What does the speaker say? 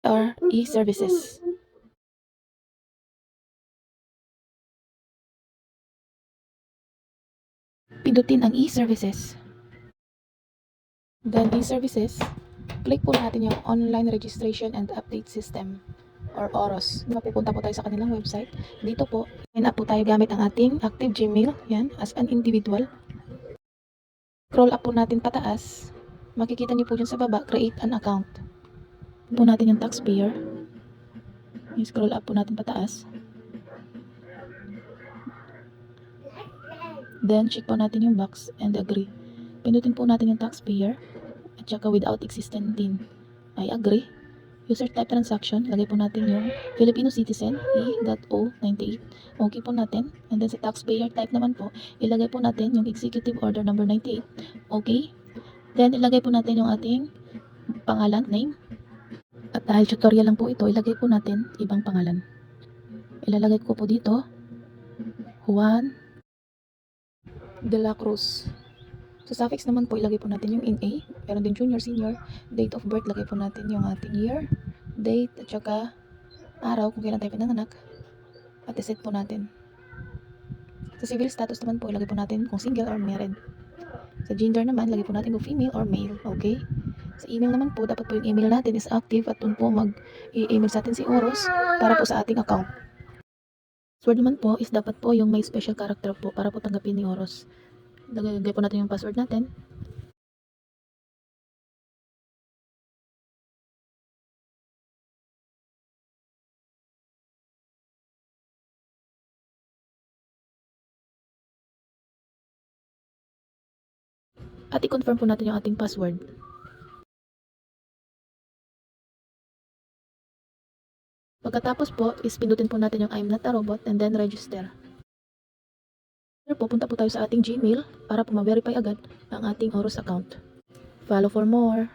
or e-services. Pindutin ang e-services. Then e-services, click po natin yung online registration and update system or OROS. Mapupunta po tayo sa kanilang website. Dito po, sign up po tayo gamit ang ating active Gmail, yan, as an individual. Scroll up po natin pataas. Makikita niyo po dyan sa baba, create an account. Po natin yung taxpayer. Scroll up po natin pataas. Then, check po natin yung box and agree. Pindutin po natin yung taxpayer at saka without existing TIN. I agree. User type transaction, lagay po natin yung Filipino citizen, E.O98. Okay po natin. And then sa taxpayer type naman po, ilagay po natin yung executive order number 98. Okay. Then ilagay po natin yung ating pangalan, name. At dahil tutorial lang po ito, ilagay po natin ibang pangalan. Ilalagay ko po dito, Juan de la Cruz. Sa suffix naman po, ilagay po natin yung NA. Meron din junior, senior. Date of birth, lagay po natin yung ating year, date, at saka araw kung kailan tayo pinanganak. At iset po natin. Sa civil status naman po, ilagay po natin kung single or married. Sa gender naman, lagay po natin kung female or male. Okay? Sa email naman po, dapat po yung email natin is active at dun po mag-i-email sa atin si Oros para po sa ating account. Password naman po is dapat po yung may special character po para po tanggapin ni Oros. Lagay po natin yung password natin. At i-confirm po natin yung ating password. Pagkatapos po, is pindutin po natin yung I'm not a robot and then register. Punta po tayo sa ating Gmail para po ma-verify agad ang ating Oros account. Follow for more.